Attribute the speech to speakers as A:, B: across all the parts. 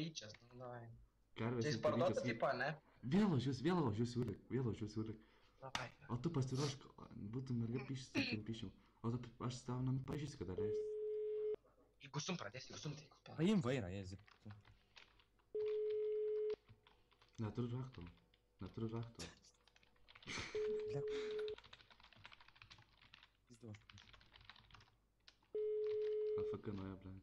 A: varyčias, nu davai.
B: Karvės
A: Čia jis
B: ir
A: parduoda
B: pelytės.
A: tipą, ne?
B: Vėl važiuosiu Ulrik.
A: Davai.
B: O tu pasiruošk, būtų merga pištis, tai pišiau. O tu, aš tau pažįstu, kada leis.
A: Jeigu sum pradės, jeigu sum tai.
C: Paim vairą, jėzi.
B: Neturiu rakto.
C: Pizdu.
B: AFK nuėjo, blei.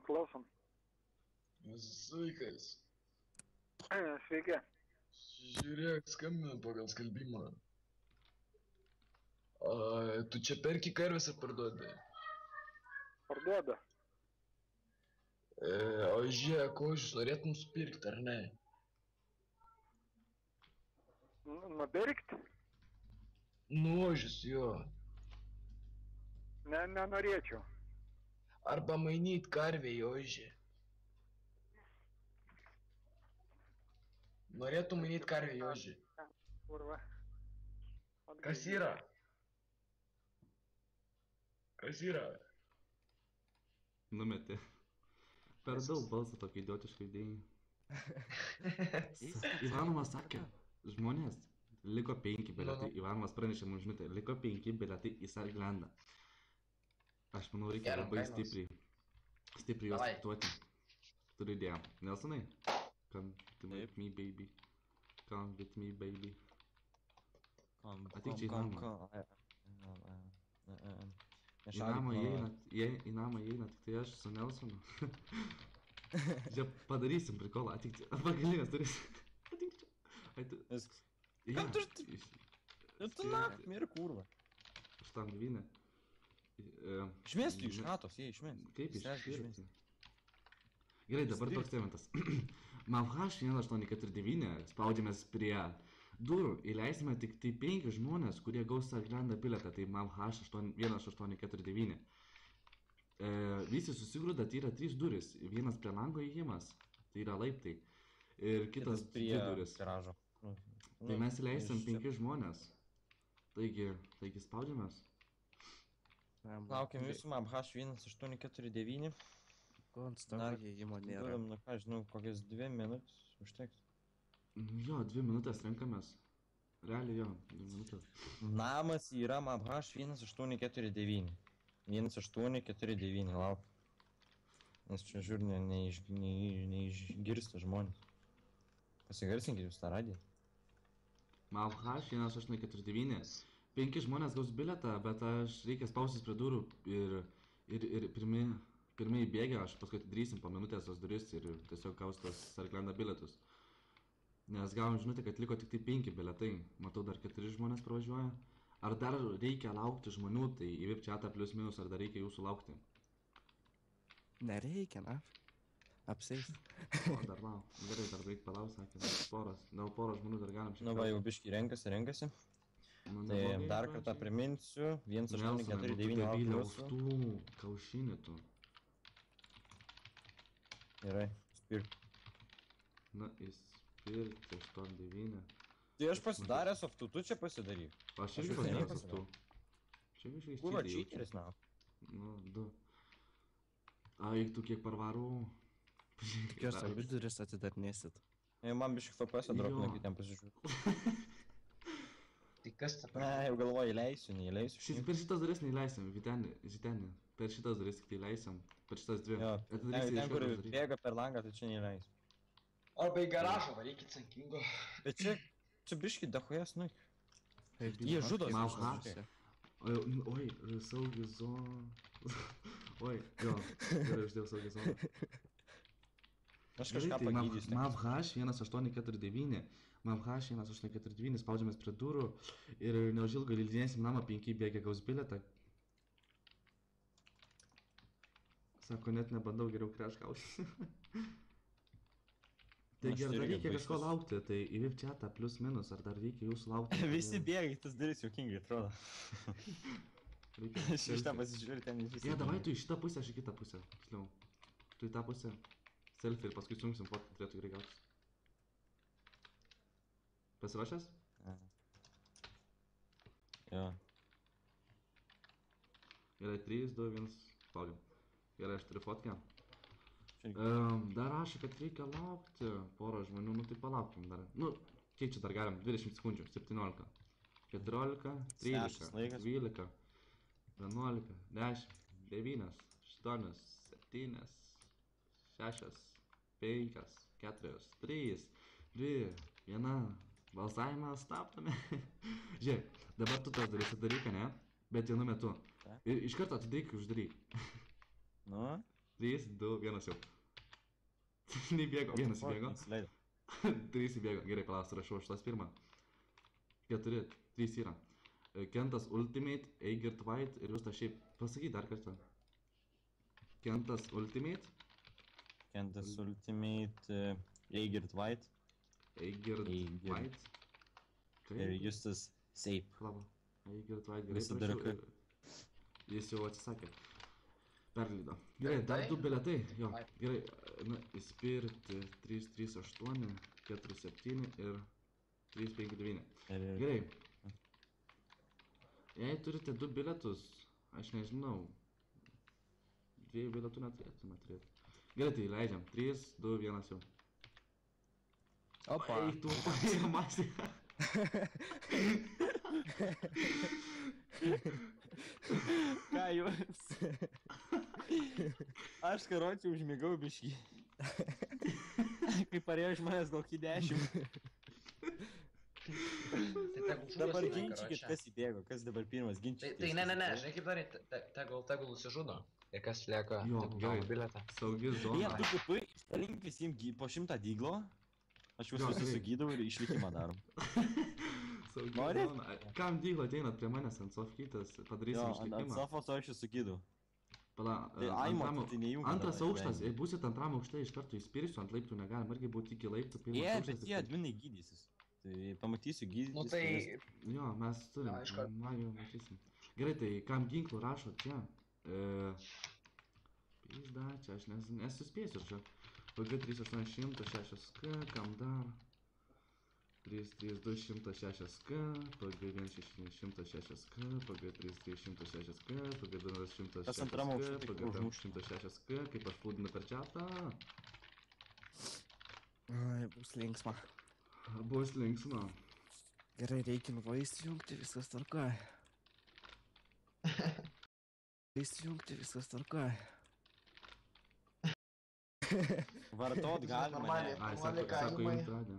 D: Klausom.
E: Sveikas.
D: Sveiki.
E: Žiūrėk, skambinu pagal skelbimą. Tu čia perki karvės ar parduodi?
D: Parduoda.
E: O žiūrėk, ožius norėtum supirkti, ar ne?
D: Nupirkt?
E: Ožius, jo.
D: Nenorėčiau.
E: Arba mainyt karvę į ožį. Norėtum mainyt karvę į ožį.
D: Kurva.
E: Kas yra? Kas yra?
B: Numetė. Per daug balsą tokį idiotišką idėjį. Ivanovas sakė, žmonės, liko 5 bilietai. Ivanovas pranešė mums žinutę, liko 5 bilietai į Sarglandą. Aš manau, reikia labai stipriai juos traktuoti. Turiu idėją. Nelsonai? Come with me, baby. Come with me, baby. Ateik čia į namą. Į namą įeina tik tai aš su Nelsonu. Čia padarysim prikolą, ateik čia. Pagalinės duris. Ateik čia.
C: Viskas. Kam tu... Tu nak, mėri kurva.
B: Aš tam gyvynę.
C: Išmest jų iš ratos, jie išmest.
B: Kaip išmest? Gerai, dabar toks tementas. Mavhash 1849 spaudžiamės prie durų. Įleisime tik tai 5 žmonės, kurie gaus Sarglandą bilietą. Tai Mavhash 1849. Visi susigrūda, tai yra 3 duris. Vienas prie lango įėjimas, tai yra laiptai. Ir kitas 2 duris. Tai mes įleisim 5 žmonės. Taigi spaudžiamės.
C: Laukiam jūsų Mavhash 1849.
F: Konstantą įėjimo nėra.
C: Duodam, nu ką, žinau, kokias 2 minutės užteks.
B: Jo, 2 minutės renkamės. Realiai jo, 2 minutės.
C: Namas yra Mavhash 1849. 1849, lauk. Nes čia žiūri, neišgirsta žmonės. Pasigarsinkit jūs tą radiją.
B: Mavhash 1849. 5 žmonės gaus bilietą, bet aš reikia spaustis prie durų ir pirmieji bėgia, aš paskui atidarysim po minutės tos duris ir tiesiog gaus tos Sarglandą bilietus. Nes gavom žinutę, kad liko tik tai 5 bilietai. Matau, dar 4 žmonės pravažiuoja. Ar dar reikia laukti žmonių, tai į VIP chatą plius minus, ar dar reikia jūsų laukti?
F: Nereikia, na. Apseis.
B: O, dar lauk. Gerai, dar reikia palauk, sakė. Dėl poros žmonių dar galim šiek tiek.
C: Nu va, jau biškį renkasi. Tai dar kartą priminsiu, 1849
B: Nelson, kaušinį tu.
C: Gerai, spirk.
B: Na, įspirti 89.
C: Tai aš pasidarę softu, tu čia pasidaryk.
B: Aš irgi pasidarę softu. Čia kažkaip
C: Kuva čyteris, na.
B: Nu, 2. Eik tu kiek parvarų.
F: Tikiuosi, abi duris atidarnėsit.
C: Man biškį FPS dropina, kai ten pasižiūrėjau.
A: Tai kas ta
C: Ne, jau galvoju, neįleisiu.
B: Per šitas duris neįleisim, Zitenį. Per šitas duris tik tai įleisim. Per šitas 2.
C: Jo, ten, kur bėga per langą, tai čia neįleisiu.
A: Arba į garažą varykit sankingo.
C: Bet čia biškį dahujas, nu. Jie žudo.
B: Oi, saugi zona. Oi, jo, gerai uždėjau saugi zona.
C: Aš kažką pagydysiu.
B: Mavhash 1849. Mavhash 1849, spaudžiamės prie durų ir neužilgo lydinėsim namą, 5 bėgia gaus bilietą. Sako, net nebandau, geriau crash gausi. Taigi, ar dar reikia kažko laukti, tai į VIP chatą plius minus, ar dar reikia jūsų laukti?
C: Visi bėga, tas duris juokingai atrodo. Šitą pasižiūrė, ten visi.
B: Ja, davai tu į šitą pusę, aš į kitą pusę. Tiksliau. Tu į tą pusę. Selfie ir paskui sumsim fotą, turėtų gerai gautis. Pasiruošęs?
C: Jo.
B: Gerai, 3, 2, 1, spaudžiam. Gerai, aš turiu fotkę. Dar rašė, kad reikia laukti porą žmonių, nu tai palaukkim dar. Nu, kiek čia dar galim? 20 sekundžių, 17, 14, 13, 12, 11, 10, 9, 8, 7, 6, 5, 4, 3, 2, 1. Balsavimą stabdome. Žiūrėk, dabar tu tos darysi dalyką, ne? Bet vienu metu. Ir iš karto atidaryk ir uždaryk.
C: Nu?
B: 3, 2, 1 jau. Neįbėgo, vienas įbėgo. 3 įbėgo. Gerai, palaus, rašau šitas pirmą. 4, 3 yra. Kentas Ultimate, Eigert White ir Justas šiaip. Pasakyk dar kartą. Kentas Ultimate.
C: Kentas Ultimate, Eigert White.
B: Eigert White.
C: Ir Justas Seip.
B: Laba. Eigert White, gerai parašiau. Jis jau atsisakė. Perleido. Gerai, dar 2 bilietai. Jo, gerai. Na, įspirti 338, 47 ir 359. Gerai. Jei turite 2 bilietus, aš nežinau. 2 bilietų neturėtume turėti. Gerai, tai leidžiam. 3, 2, 1 jau.
F: Opa.
B: Eik tu, Maxi.
C: Ką jūs? Aš karočiai užmigau biškį. Kai parėjo iš manęs gal iki 10. Dabar ginčykit, kas įbėgo, kas dabar pirmas ginčykit.
A: Tai ne, žinai kaip darai, tegul nusižudo. Ir kas lieka,
B: Jo, gerai.
A: bilietą.
B: Saugi
C: Jie,
B: zona.
C: tu kupai, išdalink visiems po 100 dyglo. Aš juos
B: Jo,
C: visus
B: gerai.
C: sugydau ir išlikimą darom.
B: Saugi
C: Nori?
B: zona. Kam dyglo ateinat prie manęs ant sofkytas,
C: Jo,
B: padarysim
C: ant
B: išlikimą.
C: sofos aš jūs sugydau.
B: Pala,
C: Tai Aimo, tai nejungi.
B: antras aukštas, jei būsit antram aukšte, iš karto įspirsiu, ant laiptų negalim, irgi būti iki laiptų, pirmas
C: Jie,
B: aukštas.
C: bet jie adminai gydysis. Tai pamatysiu gydytis.
A: Nu tai,
B: Jo, mes turim,
A: Jo, iškart.
B: magijų matysim. Gerai, tai kam ginklų rašo čia? Pizda, čia aš nesuspėsiu čia. PG 38 106K, kam dar? 332 106K, PG 1606K, PG 33 106K, PG 2
C: Kas antram
B: 106K,
C: aukšte tik
B: PG
C: užmuš.
B: 106K, kaip aš plūdinu per čiatą.
F: Ai, bus linksma.
B: Bus linksma.
F: Gerai, reikia įsijungti, viskas tvarkoja. Įsijungti, viskas tvarkoja.
C: Vartot galima.
A: Normaliai.
C: Ne?
B: Ai,
A: Normaliai
B: sako
A: kaimai.
B: jums radė.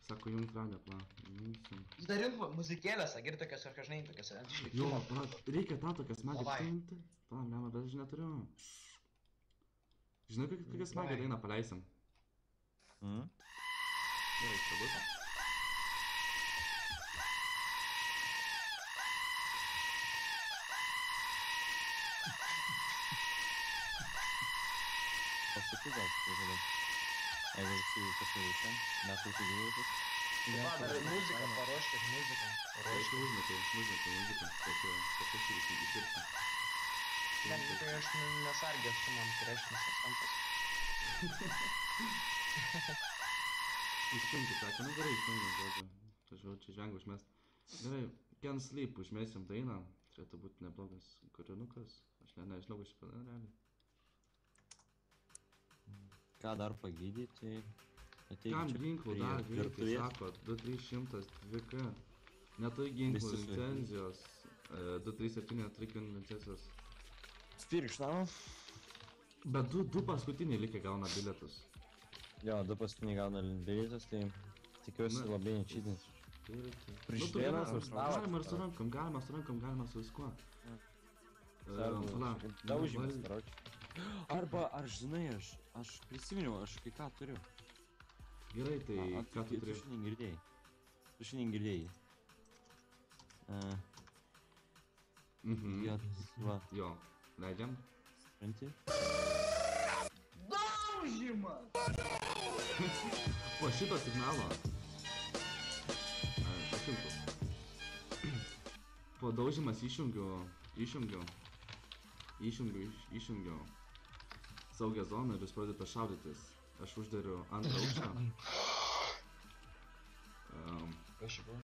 B: Sako jums radė, pla. Jungsim.
A: Jis dar rinko muzikėlės, gir tokias ar kažnai tokias, ant
B: Jo,
A: išlikimo.
B: pala, reikia tą tokią smagę
A: Davai.
B: tinti. Pala, ne, bet aš neturiu. Žinai, kokią smagę
A: Davai.
B: dainą paleisim?
C: Mm?
B: Gerai, čia bus.
C: Paskui gal, tai tada. Jeigu visi pasiruošę, mes užsigūrėtis.
A: Dar muziką, paruoškit muziką.
B: Reikia užmetai muziką. Paprašyk įsipirkti.
A: Ne, tai aš nesargęs su man, tai reiškia nesargęs.
B: Išjungti sako, nu gerai, išjungim, žodžiu. Čia žvengų užmest. Gerai, Can't Sleep užmesim dainą. Turėtų būti neblogas kūrinukas. Aš nežinau, kas čia padara realiai.
C: Ką dar pagydyti?
B: Kam ginklų dar greitai sako, 2300 2K. Neturi ginklų
C: Visi su-
B: licenzijos. 237 neturi licenzijos.
C: Spirk iš namo.
B: Bet du paskutiniai likę gauna bilietus.
C: Jo, 2 paskutiniai gauna bilietus, tai tikiuosi
B: Na.
C: labai nečydins.
B: Nu, tu
C: vienas
B: gali-
C: už stalo.
B: galima ir su rankom, galima su viskuo. Pala,
C: Daužymas, karoči. Arba, ar žinai, aš prisiminiau, aš kai ką turiu.
B: Gerai, tai ką tu
C: Tu
B: turi?
C: šiandien girdėjai. Tu šiandien girdėjai.
B: Mhm.
C: Va,
B: Jo, leidžiam.
C: supranti?
B: Po šito signalo. Pasiuntu. Po daužimas išjungiu saugią zoną ir jūs pradėte šaudytis. Aš uždariu antrą aukštą.
A: Kas čia buvo?